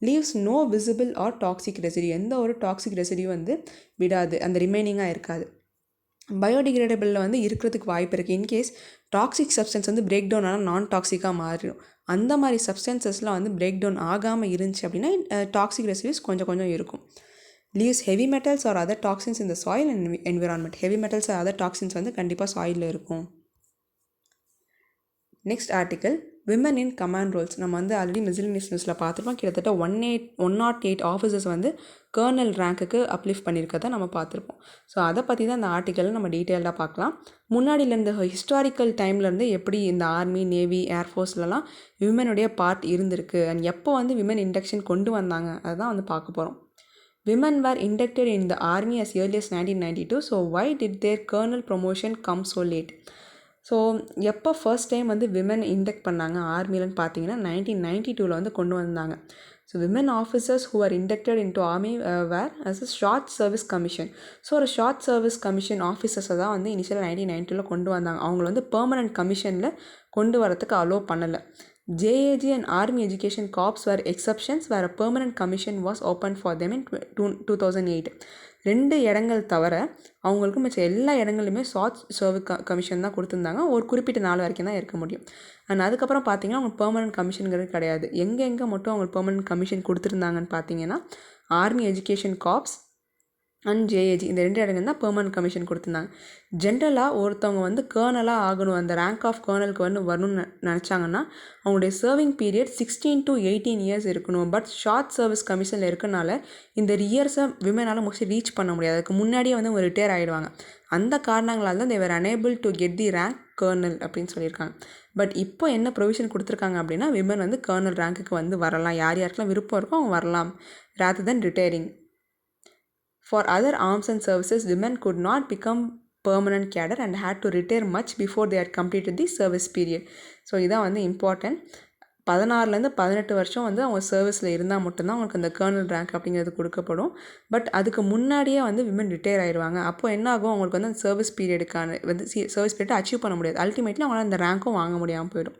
Leaves no visible or toxic residue. எந்த ஒரு டாக்ஸிக் ரெசிடியூ வந்து விடாது, அந்த ரிமைனிங்காக இருக்காது. பயோடிகிரேடபிளில் வந்து இருக்கிறதுக்கு வாய்ப்பு இருக்குது. இன்கேஸ் டாக்ஸிக் சப்ஸ்டன்ஸ் வந்து பிரேக் டவுன் ஆனால் நான் டாக்ஸிக்காக மாறிடும். அந்த மாதிரி சப்ஸ்டன்சஸ்லாம் வந்து பிரேக் டவுன் ஆகாமல் இருந்துச்சு அப்படின்னா டாக்ஸிக் ரெசிடியூஸ் கொஞ்சம் இருக்கும். Leaves heavy metals or other toxins இந்த soil and environment. Heavy metals or other toxins வந்து கண்டிப்பாக சாயிலில் இருக்கும். Next article, women in command roles. நம்ம வந்து ஆல்ரெடி மிஸ்லினியஸ் நியூஸில் பார்த்துருப்போம். கிட்டத்தட்ட 108 ஆஃபீஸர்ஸ் வந்து கர்னல் ரேங்க்குக்கு அப்லிஃப்ட் பண்ணியிருக்கதை நம்ம பார்த்துருப்போம். ஸோ அதை பற்றி தான் இந்த ஆர்டிக்கலில் நம்ம டீட்டெயிலாக பார்க்கலாம். முன்னாடியிலேருந்து ஹிஸ்டாரிக்கல் டைம்லேருந்து எப்படி இந்த ஆர்மி, நேவி, ஏர்ஃபோர்ஸ்லலாம் விமனுடைய பார்ட் இருந்திருக்கு அண்ட் எப்போ வந்து விமன் இண்டக்ஷன் கொண்டு வந்தாங்க அதுதான் வந்து பார்க்க போகிறோம். Women were inducted in the army as early as 1992. So why did their colonel promotion come so late? So எப்போ ஃபர்ஸ்ட் டைம் வந்து விமன் இண்டக்ட் பண்ணாங்க ஆர்மிலன்னு பார்த்தீங்கன்னா 1992 வந்து கொண்டு வந்தாங்க. So women officers who are inducted into army were as a short service commission. So ஒரு short service commission ஆஃபீஸர்ஸை தான் வந்து இனிஷியலாக 1992 கொண்டு வந்தாங்க. அவங்கள வந்து பெர்மனன்ட் கமிஷனில் கொண்டு வரத்துக்கு அலோவ் பண்ணலை. JAG and Army Education Corps were exceptions where a permanent commission was opened for them in 2008. 2 இடங்கள் தவிர அவங்களுக்கு மிச்சம் எல்லா இடங்கள்லையுமே ஷார்ட் சர்வீஸ் கமிஷன் தான் கொடுத்துருந்தாங்க. ஒரு குறிப்பிட்ட நாள் வரைக்கும் தான் இருக்க முடியும். அண்ட் அதுக்கப்புறம் பார்த்தீங்கன்னா அவங்க பெர்மனன்ட் கமிஷனுங்கிறது கிடையாது. எங்கே மட்டும் அவங்க பெர்மனன்ட் கமிஷன் கொடுத்துருந்தாங்கன்னு பார்த்தீங்கன்னா army education corps and JAG இந்த 2 இடங்கள் தான் பெர்மனன்ட் கமிஷன் கொடுத்துருந்தாங்க. ஜென்ரலாக ஒருத்தவங்க வந்து கேர்னலாக ஆகணும், அந்த ரேங்க் ஆஃப் கேர்னலுக்கு வந்து வரணும்னு நினச்சாங்கன்னா அவங்களுடைய சர்விங் பீரியட் 16 to 18 இயர்ஸ் இருக்கணும். பட் ஷார்ட் சர்வீஸ் கமிஷனில் இருக்கனால இந்த இயர்ஸை விமனால் மோஸ்ட்லி ரீச் பண்ண முடியாது. அதுக்கு முன்னாடியே வந்து அவங்க ரிட்டையர் ஆகிடுவாங்க. அந்த காரணங்களால் தான் they were unable to get the rank colonel அப்படின்னு சொல்லியிருக்காங்க. பட் இப்போ என்ன ப்ரொவிஷன் கொடுத்துருக்காங்க அப்படின்னா விமன் வந்து கர்னல் ரேங்க்குக்கு வந்து வரலாம், யார் யாருக்கெல்லாம் விருப்பம் இருக்கோ அவங்க வரலாம் rather than retiring. For other arms and services, women could not become permanent cadre and had to retire much before they had completed the service period. So இதான் வந்து இம்பார்ட்டன்ட். 16லேருந்து 18 வருஷம் வந்து அவங்க சர்வீஸில் இருந்தால் மட்டும்தான் அவங்களுக்கு அந்த கர்னல் ரேங்க் அப்படிங்கிறது கொடுக்கப்படும். பட் அதுக்கு முன்னாடியே வந்து விமன் ரிட்டையர் ஆயிடுவாங்க. அப்போ என்ன ஆகும், அவங்களுக்கு வந்து அந்த சர்வீஸ் பீரியடுக்கான வந்து சர்வீஸ் பீரியட் அச்சீவ் பண்ண முடியாது. அல்டிமேட்லி அவங்களால அந்த ரேங்க்கும் வாங்க முடியாமல் போயிடும்.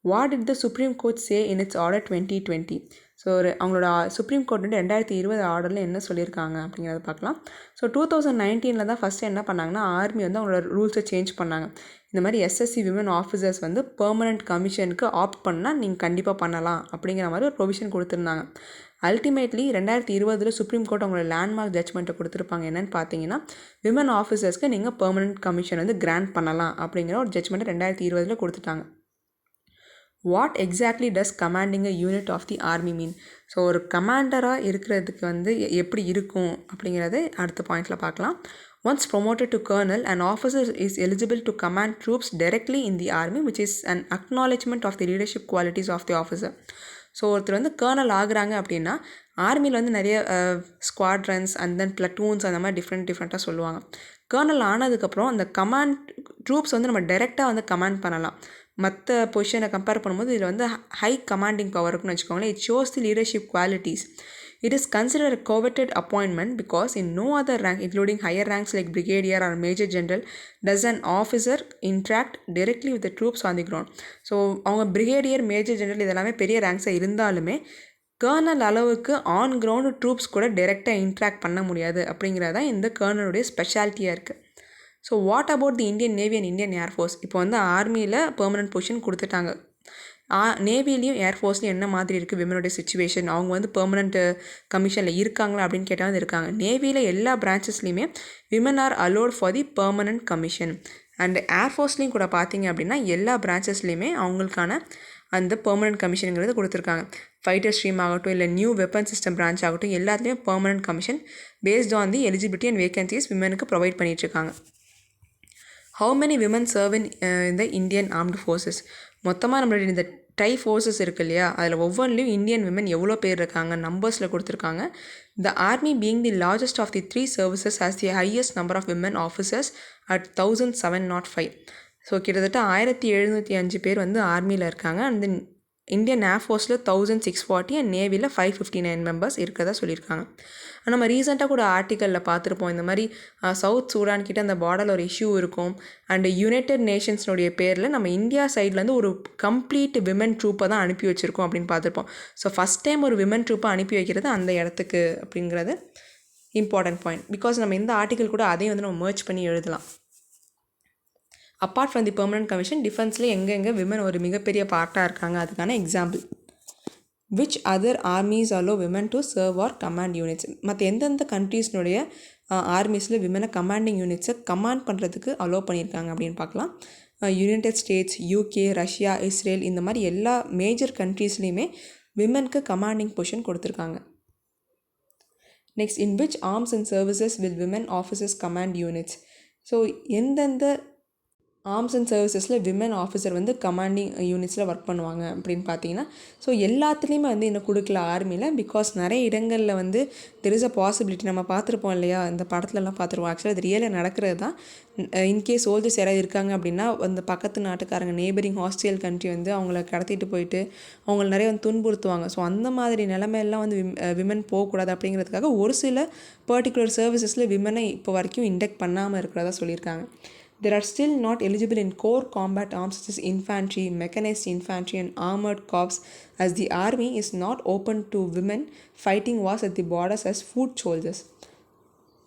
What did the supreme court say in it's order 2020? So அவங்களோட சுப்ரீம் கோர்ட் வந்து 2020 ஆர்டரில் என்ன சொல்லியிருக்காங்க அப்படிங்கிறத பார்க்கலாம். ஸோ 2019 தான் ஃபஸ்ட்டு என்ன பண்ணாங்கன்னா ஆர்மி வந்து அவங்களோட ரூல்ஸை சேஞ்ச் பண்ணாங்க. இந்த மாதிரி எஸ்எஸ்சி விமன் ஆஃபீஸர்ஸ் வந்து பெர்மனன்ட் கமிஷனுக்கு ஆப்ட் பண்ணால் நீங்கள் கண்டிப்பாக பண்ணலாம் அப்படிங்கிற மாதிரி ஒரு ப்ரொவிஷன் கொடுத்துருந்தாங்க. அல்டிமேட்லி 2020 சுப்ரீம் கோர்ட் அவங்களோட லேண்ட்மார்க் ஜட்ஜ்மெண்ட்டை கொடுத்துருப்பாங்க. என்னென்னு பார்த்தீங்கன்னா விமன் ஆஃபீஸர்ஸ்க்கு நீங்கள் பெர்மனன்ட் கமிஷன் வந்து கிராண்ட் பண்ணலாம் அப்படிங்கிற ஒரு ஜட்ஜ்மெண்ட்டை 2020 கொடுத்துட்டாங்க. What exactly does commanding a unit of the army mean? So ஒரு கமாண்டராக இருக்கிறதுக்கு வந்து எப்படி இருக்கும் அப்படிங்கிறத அடுத்த பாயிண்டில் பார்க்கலாம். Once promoted to colonel and officer is eligible to command troops directly in the army which is an acknowledgement of the leadership qualities of the officer. So ஒருத்தர் வந்து கர்னல் ஆகுறாங்க அப்படின்னா ஆர்மியில் வந்து நிறைய ஸ்குவாட்ரன்ஸ் அண்ட் தென் பிளட்டூன்ஸ் அந்த மாதிரி டிஃப்ரெண்ட்டாக சொல்லுவாங்க. கர்னல் ஆனதுக்கப்புறம் அந்த கமாண்ட் ட்ரூப்ஸ் வந்து நம்ம டைரெக்டாக வந்து கமாண்ட் பண்ணலாம். மற்ற பொசிஷனை கம்பேர் பண்ணும்போது இதில் வந்து ஹை கமாண்டிங் பவர் இருக்குன்னு வச்சுக்கோங்களேன். It shows the leadership qualities. It is considered a coveted appointment because in no other rank, including higher ranks like brigadier or major general, does an officer interact directly with the troops on the ground. So அவங்க brigadier, major general இதெல்லாமே பெரிய ரேங்க்ஸாக இருந்தாலுமே kernel அளவுக்கு on ground troops கூட டைரெக்டாக interact பண்ண முடியாது அப்படிங்கிறதான் இந்த கர்னலுடைய ஸ்பெஷாலிட்டியாக இருக்குது. So what about the Indian navy and Indian air force? இப்போ வந்து ஆர்மியில் பெர்மனன்ட் பொசிஷன் கொடுத்துட்டாங்க. நேவிலையும் ஏர்ஃபோர்ஸ்லையும் என்ன மாதிரி இருக்குது விமனுடைய சுச்சுவேஷன்? அவங்க வந்து பெர்மனண்ட் கமிஷனில் இருக்காங்களா அப்படின்னு கேட்டால் வந்து இருக்காங்க. நேவியில் எல்லா பிரான்ச்சஸ்லையுமே women are allowed for the permanent commission. And ஏர்ஃபோர்ஸ்லையும் கூட பார்த்தீங்க அப்படின்னா எல்லா பிரான்ச்சஸ்லையுமே அவங்களுக்கான அந்த பெர்மனன்ட் கமிஷனுங்கிறது கொடுத்துருக்காங்க. ஃபைட்டர் ஸ்ட்ரீம் ஆகட்டும் இல்லை நியூ வெப்பன் சிஸ்டம் பிரான்ச் ஆகட்டும் எல்லாத்துலேயும் permanent commission based on the eligibility and vacancies விமனுக்கு ப்ரொவைட் பண்ணிகிட்ருக்காங்க. How many women serve in the Indian Armed Forces? மொத்தமாக நம்மளுடைய இந்த டை ஃபோர்ஸஸ் இருக்கு இல்லையா, அதில் ஒவ்வொன்றிலையும் இந்தியன் விமன் எவ்வளோ பேர் இருக்காங்க நம்பர்ஸில் கொடுத்துருக்காங்க. The Army being the largest of the 3 services has the highest number of women officers at 1705. So கிட்டத்தட்ட 1705 பேர் வந்து ஆர்மியில் இருக்காங்க. அண்ட் தென் இந்தியன் ஏர்ஃபோர்ஸில் 1640 அண்ட் நேவியில் 559 மெம்பர்ஸ் இருக்கிறதா சொல்லியிருக்காங்க. நம்ம ரீசெண்டாக கூட ஆர்டிக்கலில் பார்த்துருப்போம், இந்த மாதிரி சவுத் சூடான் கிட்ட அந்த பார்டரில் ஒரு இஷ்யூ இருக்கும். அண்டு யுனைடெட் நேஷன்ஸ்னுடைய பேரில் நம்ம இந்தியா சைட்லேருந்து ஒரு கம்ப்ளீட் விமன் ட்ரூப்பை தான் அனுப்பி வச்சுருக்கோம் அப்படின்னு பார்த்துருப்போம். ஸோ ஃபஸ்ட் டைம் ஒரு விமன் ட்ரூப்பை அனுப்பி வைக்கிறது அந்த இடத்துக்கு அப்படிங்கிறது இம்பார்ட்டன்ட் பாயிண்ட். பிகாஸ் நம்ம இந்த ஆர்டிக்கல் கூட அதையும் வந்து நம்ம மர்ச் பண்ணி எழுதலாம். Apart from the permanent commission டிஃபென்ஸில் எங்கெங்கே விமன் ஒரு மிகப்பெரிய பார்ட்டாக இருக்காங்க அதுக்கான example. Which other armies allow women to serve or command units? மற்ற எந்தெந்த கண்ட்ரீஸ்னுடைய ஆர்மிஸில் விமனை கமாண்டிங் யூனிட்ஸை கமாண்ட் பண்ணுறதுக்கு அலோவ் பண்ணியிருக்காங்க அப்படின்னு பார்க்கலாம். United States, UK, Russia, Israel இந்த மாதிரி எல்லா மேஜர் கண்ட்ரீஸ்லேயுமே விமனுக்கு கமாண்டிங் பொசிஷன் கொடுத்துருக்காங்க. Next, in which arms and services will women officers command units? So எந்தெந்த ஆர்ம்ஸ் அண்ட் சர்வீசஸில் விமன் ஆஃபீஸர் வந்து கமாண்டிங் யூனிட்ஸில் ஒர்க் பண்ணுவாங்க அப்படின்னு பார்த்தீங்கன்னா, ஸோ எல்லாத்துலேயுமே வந்து இன்னும் கொடுக்கல ஆர்மியில். பிகாஸ் நிறைய இடங்களில் வந்து தெர் இஸ் அ பாசிபிலிட்டி. நம்ம பார்த்துருப்போம் இல்லையா, இந்த படத்துலலாம் பார்த்துருப்போம். ஆக்சுவலாக அது ரியலாக நடக்கிறது தான். இன்கேஸ் சோல்ஜர்ஸ் யாராவது இருக்காங்க அப்படின்னா அந்த பக்கத்து நாட்டுக்காரங்க நேபரிங் ஹாஸ்டல் கண்ட்ரி வந்து அவங்கள கடத்திட்டு போயிட்டு அவங்கள நிறைய வந்து துன்புறுத்துவாங்க. ஸோ அந்த மாதிரி நிலைமையெல்லாம் வந்து விமன் போகக்கூடாது அப்படிங்கிறதுக்காக ஒரு சில பர்டிகுலர் சர்வீசஸில் விமனை இப்போ வரைக்கும் இண்டக்ட் பண்ணாமல் இருக்கிறதா சொல்லியிருக்காங்க. There are still not eligible in core combat arms such as infantry, mechanized infantry and armored corps, as the army is not open to women fighting wars at the borders as foot soldiers.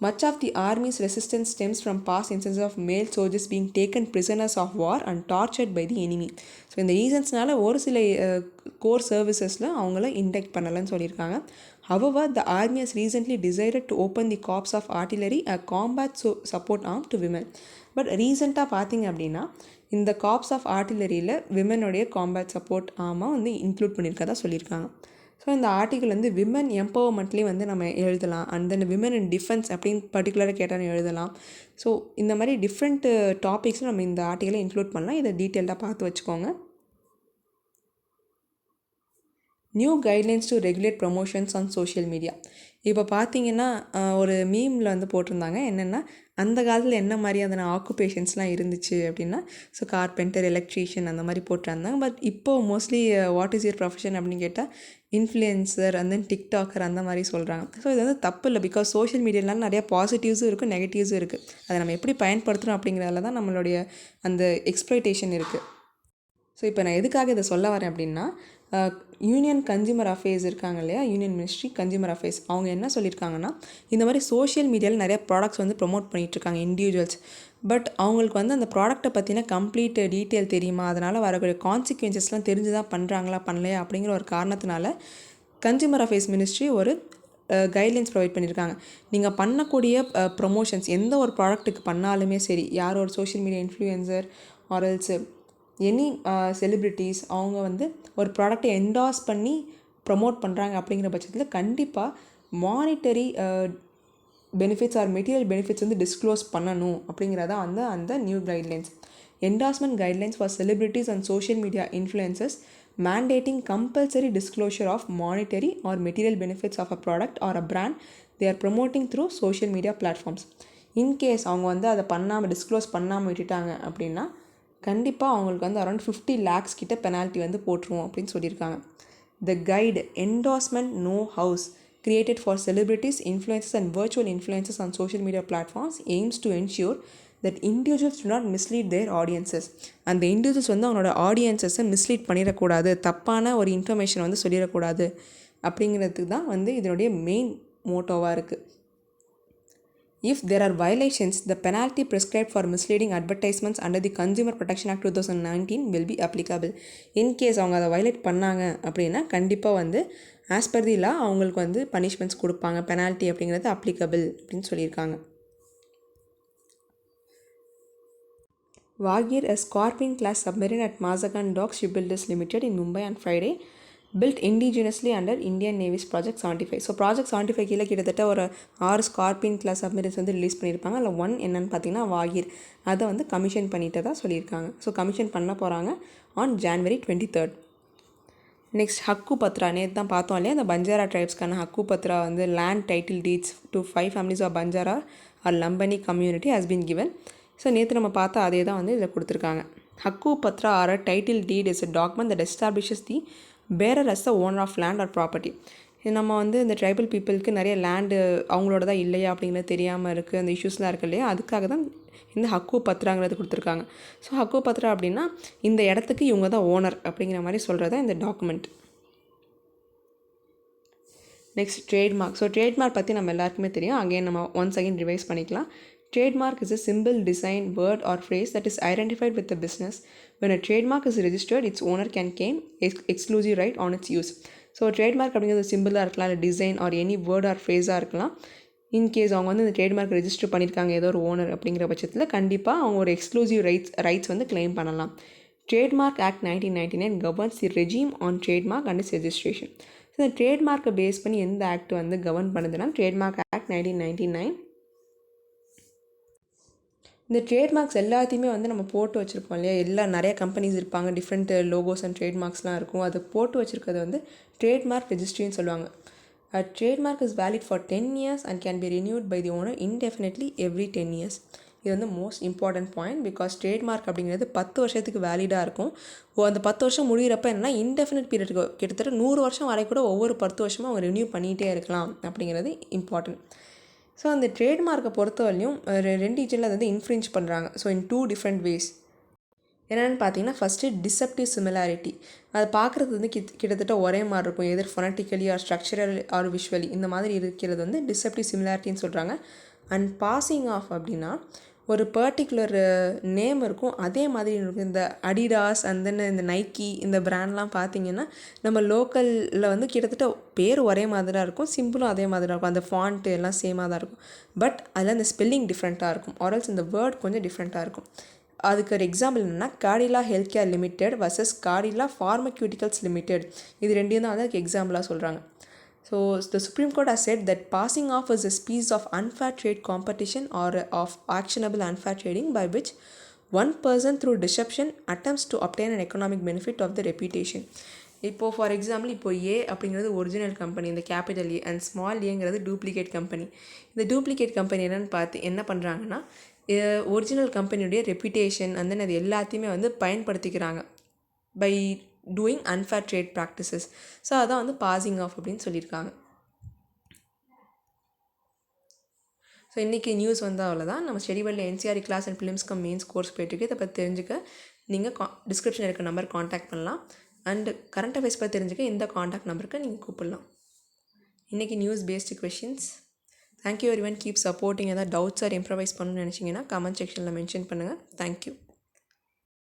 Much of the army's resistance stems from past instances of male soldiers being taken prisoners of war and tortured by the enemy. So இந்த ரீசன்ஸ்னால ஒரு சில core சர்வீசஸில் அவங்கள induct பண்ணலைன்னு சொல்லியிருக்காங்க. However, the army has recently decided to open the corps of artillery, a combat support arm to women. But ரீசெண்டாக பார்த்தீங்க அப்படின்னா இந்த cops of ஆர்டிலரியில் விமனுடைய combat support ஆர்மாக வந்து இன்க்ளூட் பண்ணியிருக்கதா சொல்லியிருக்காங்க. ஸோ இந்த ஆர்டிக்கல் வந்து விமன் எம்பவர்மெண்ட்லேயும் வந்து நம்ம எழுதலாம். And then women in defence அப்படின்னு பர்டிகுலராக கேட்டால் எழுதலாம். ஸோ இந்த மாதிரி டிஃப்ரெண்ட் டாபிக்ஸும் நம்ம இந்த ஆர்டிக்கலை இன்க்ளூட் பண்ணலாம். இதை டீட்டெயில்டாக பார்த்து வச்சுக்கோங்க. New guidelines to regulate promotions on social media. இப்போ பார்த்தீங்கன்னா ஒரு மீமில் வந்து போட்டிருந்தாங்க. என்னென்னா அந்த காலத்தில் என்ன மாதிரியான ஆக்குபேஷன்ஸ்லாம் இருந்துச்சு அப்படின்னா, ஸோ கார்பெண்டர், எலக்ட்ரீஷியன் அந்த மாதிரி போட்டிருந்தாங்க. பட் இப்போது mostly what is your profession அப்படின்னு கேட்டால் இன்ஃப்ளூயன்சர் அண்ட் தென் டிக்டாக்கர் அந்த மாதிரி சொல்கிறாங்க. ஸோ இது வந்து தப்பு இல்லை. பிகாஸ் சோஷியல் மீடியானால நிறையா பாசிட்டிவ்ஸும் இருக்குது, நெகட்டிவ்ஸும் இருக்குது. அதை நம்ம எப்படி பயன்படுத்துகிறோம் அப்படிங்கிறதுல தான் நம்மளுடைய அந்த எக்ஸ்ப்ளாய்டேஷன் இருக்குது. ஸோ இப்போ நான் எதுக்காக இதை சொல்ல வரேன் அப்படின்னா, யூனியன் கன்சியூமர் அஃபேர்ஸ் இருக்காங்க இல்லையா, யூனியன் மினிஸ்ட்ரி கன்சியூமர் அஃபேர்ஸ், அவங்க என்ன சொல்லியிருக்காங்கன்னா, இந்த மாதிரி சோஷியல் மீடியாவில் நிறைய ப்ராடக்ட்ஸ் வந்து ப்ரொமோட் பண்ணிகிட்ருக்காங்க இண்டிவிஜுவல்ஸ். பட் அவங்களுக்கு வந்து அந்த ப்ராடக்ட்டை பற்றின கம்ப்ளீட் டீட்டெயில் தெரியுமா, அதனால் வரக்கூடிய கான்சிக்வன்சஸ்லாம் தெரிஞ்சு தான் பண்ணுறாங்களா பண்ணலையா அப்படிங்கிற ஒரு காரணத்தினால கன்சியூமர் அஃபேர்ஸ் மினிஸ்ட்ரி ஒரு கைட்லைன்ஸ் ப்ரொவைட் பண்ணியிருக்காங்க. நீங்கள் பண்ணக்கூடிய ப்ரொமோஷன்ஸ் எந்த ஒரு ப்ராடக்ட்டுக்கு பண்ணாலுமே சரி, யார் ஒரு social media influencer or else any celebrities அவங்க வந்து ஒரு ப்ராடக்டை என்டாஸ் பண்ணி ப்ரொமோட் பண்ணுறாங்க அப்படிங்கிற பட்சத்தில் கண்டிப்பாக monetary benefits or material benefits வந்து டிஸ்க்ளோஸ் பண்ணணும் அப்படிங்கிறதா வந்து அந்த new guidelines. Endorsement guidelines for celebrities and social media influencers mandating compulsory disclosure of monetary or material benefits of a product or a brand they are promoting through social media platforms. In case அவங்க வந்து அதை பண்ணாமல் disclose பண்ணாமல் விட்டுட்டாங்க அப்படின்னா கண்டிப்பாக அவங்களுக்கு வந்து அரௌண்ட் 50 lakhs கிட்ட பெனால்ட்டி வந்து போட்டுருவோம் அப்படின்னு சொல்லியிருக்காங்க. The guide endorsement know hows created for celebrities, influencers and virtual influencers on social media platforms aims to ensure that individuals do not mislead their audiences. அந்த இண்டிவிஜுவல்ஸ் வந்து அவனோட ஆடியன்ஸஸை மிஸ்லீட் பண்ணிடக்கூடாது, தப்பான ஒரு இன்ஃபர்மேஷன் வந்து சொல்லிடக்கூடாது அப்படிங்கிறதுக்கு தான் வந்து இதனுடைய மெயின் மோட்டோவாக இருக்குது. If there are violations, the penalty prescribed for misleading advertisements under the Consumer Protection Act 2019 will be applicable. In case அவங்க அதை வயலேட் பண்ணாங்க அப்படின்னா கண்டிப்பாக வந்து ஆஸ் பர் தி லா அவங்களுக்கு வந்து பனிஷ்மெண்ட்ஸ் கொடுப்பாங்க. பெனால்ட்டி அப்படிங்கிறது அப்ளிகபிள் அப்படின்னு சொல்லியிருக்காங்க. Wagir, a Scorpion-class submarine at Mazagan Docks Shipbuilders Limited in Mumbai on Friday, built indigenously under Indian Navy's Project 75. So project 75 கீழே கிட்டத்தட்ட ஒரு 6 ஸ்கார்பியன் கிளாஸ் சப்மரின்ஸ் வந்து ரிலீஸ் பண்ணியிருப்பாங்க. அதில் ஒன் என்னென்னு பார்த்தீங்கன்னா வாகிர், அதை வந்து கமிஷன் பண்ணிட்டு தான் சொல்லியிருக்காங்க. ஸோ கமிஷன் பண்ண போகிறாங்க ஆன் January 23rd. நெக்ஸ்ட் ஹக்கு பத்ரா, நேற்று தான் பார்த்தோம் இல்லையா, அந்த பஞ்சாரா ட்ரைப்ஸ்க்கான ஹக்கு பத்ரா வந்து land title deeds to 5 families of Banjara or Lambani community has been given. So நேற்று நம்ம பார்த்தா அதே தான் வந்து இதில் கொடுத்துருக்காங்க. Hakku Patra or title deed is a document that establishes the bearer as the owner of land or property. இது நம்ம வந்து இந்த ட்ரைபல் பீப்புளுக்கு நிறைய லேண்டு அவங்களோட தான் இல்லையா அப்படிங்கிறது தெரியாமல் இருக்குது, அந்த இஷ்யூஸ்லாம் இருக்குது இல்லையா, அதுக்காக தான் இந்த ஹக்கு பத்ராங்கிறது கொடுத்துருக்காங்க. ஸோ ஹக்கு பத்ரா அப்படின்னா இந்த இடத்துக்கு இவங்க தான் ஓனர் அப்படிங்கிற மாதிரி சொல்கிறது தான் இந்த document. Next trademark. So trademark பற்றி நம்ம எல்லாருக்குமே தெரியும். அகைன் நம்ம ஒன்ஸ் அகைன் ரிவைஸ் பண்ணிக்கலாம். Trademark is a symbol, design, word or phrase that is identified with the business. When a trademark is registered, its owner can claim exclusive right on its use. So trademark அப்படிங்கிறது சிம்பிளாக இருக்கலாம், இல்லை design or any word or ஃப்ரேஸாக இருக்கலாம். In case அவங்க வந்து இந்த trademark register பண்ணியிருக்காங்க ஏதோ ஒரு ஓனர் அப்படிங்கிற பட்சத்தில் கண்டிப்பாக அவங்க ஒரு எக்ஸ்க்ளூசிவ் ரைட்ஸ் வந்து கிளைம் பண்ணலாம். Trademark act 1999 governs the regime on trademark and its registration. So இந்த ட்ரேட்மார்க்கை பேஸ் பண்ணி எந்த ஆக்ட் வந்து கவர்ன் பண்ணுதுன்னா ட்ரேட்மார்க் ஆக்ட் 1999. இந்த ட்ரேட்மார்க்ஸ் எல்லாத்தையுமே வந்து நம்ம போட்டு வச்சுருப்போம் இல்லையா, நிறைய கம்பெனிஸ் இருப்பாங்க, டிஃப்ரெண்ட் லோகோஸ் அண்ட் ட்ரேட்மார்க்ஸ்லாம் இருக்கும். அது போட்டு வச்சுருக்கிறது வந்து ட்ரேட்மார்க் ரெஜிஸ்ட்ரின்னு சொல்லுவாங்க. A trademark is valid for 10 years and can be renewed by the owner indefinitely every 10 years. இது வந்து most important point. Because trademark அப்படிங்கிறது 10 வருஷத்துக்கு வேலிடாக இருக்கும். அந்த 10 வருஷம் முடிகிறப்ப என்னென்னா இன்டெஃபினட் பீரியடுக்கு கிட்டத்தட்ட 100 வருஷம் வரை கூட ஒவ்வொரு 10 வருஷமும் அவங்க ரினியூ பண்ணிகிட்டே இருக்கலாம் அப்படிங்கிறது இம்பார்ட்டன்ட். ஸோ அந்த ட்ரேட்மார்க்கை பொறுத்தவரையும் 2 ரீஜனில் அது வந்து இன்ஃப்ரிஞ்ச் பண்ணுறாங்க. So in 2 different ways. என்னென்னு பார்த்தீங்கன்னா ஃபஸ்ட்டு டிசெப்டிவ் சிமிலாரிட்டி. அது பார்க்குறது வந்து கிட்டத்தட்ட ஒரே மாதிரி இருக்கும், எதர் ஃபொனட்டிக்கலி ஆர் ஸ்ட்ரக்சரல் ஆர் விஷுவலி இந்த மாதிரி இருக்கிறது வந்து டிசெப்டிவ் சிமிலாரிட்டின்னு சொல்கிறாங்க. அண்ட் பாசிங் ஆஃப் அப்படின்னா ஒரு பர்டிகுலர் நேம் இருக்கும், அதே மாதிரி இருக்கும். இந்த அடிடாஸ் அண்ட் தென் இந்த நைக்கி இந்த பிராண்ட்லாம் பார்த்திங்கன்னா நம்ம லோக்கலில் வந்து கிட்டத்தட்ட பேர் ஒரே மாதிரி தான் இருக்கும், சிம்பிளும் அதே மாதிரி தான் இருக்கும், அந்த ஃபாண்ட்டு எல்லாம் சேமாக தான் இருக்கும். பட் அதில் அந்த ஸ்பெல்லிங் டிஃப்ரெண்ட்டாக இருக்கும், ஆர்எல்ஸ் இந்த வேர்ட் கொஞ்சம் டிஃப்ரெண்ட்டாக இருக்கும். அதுக்கு ஒரு எக்ஸாம்பிள் என்னென்னா Cadila healthcare limited versus Cadila pharmaceuticals limited. இது ரெண்டையும் தான் வந்து அதுக்கு எக்ஸாம்பிளாக சொல்கிறாங்க. So, the Supreme Court has said that passing off is a piece of unfair trade competition or of actionable unfair trading by which one person through deception attempts to obtain an economic benefit of the reputation. இப்போது for example இப்போ A அப்படிங்கிறது original company, இந்த capital A, and small ஏங்கிறது duplicate company. இந்த duplicate company என்ன பண்ணுறாங்கன்னா original கம்பெனியுடைய reputation and then அது எல்லாத்தையுமே வந்து பயன்படுத்திக்கிறாங்க by doing unfair trade practices. So அதான் வந்து பாசிங் ஆஃப் அப்படின்னு சொல்லியிருக்காங்க. ஸோ இன்றைக்கி நியூஸ் வந்து அவ்வளோதான். நம்ம ஸ்டடிவெல்ல என்சிஆர்டி கிளாஸ் அண்ட் ஃபிலிம்ஸ்க்கு மெயின்ஸ் கோர்ஸ் போய்ட்டுருக்கு. இதை பற்றி தெரிஞ்சுக்க நீங்கள் டிஸ்கிரிப்ஷனில் இருக்க நம்பர் காண்டாக்ட் பண்ணலாம். அண்டு கரண்ட் அஃபேர்ஸ் பற்றி தெரிஞ்சுக்க இந்த காண்டாக்ட் நம்பருக்கு நீங்கள் கூப்பிடலாம். இன்றைக்கி news based questions. Thank you everyone, keep supporting. ஏதாவது டவுட்ஸ் ஆர் இம்ப்ரவைஸ் பண்ணணும்னு நினச்சிங்கன்னா கமெண்ட் செக்ஷனில் மென்ஷன் பண்ணுங்கள். தேங்க்யூ.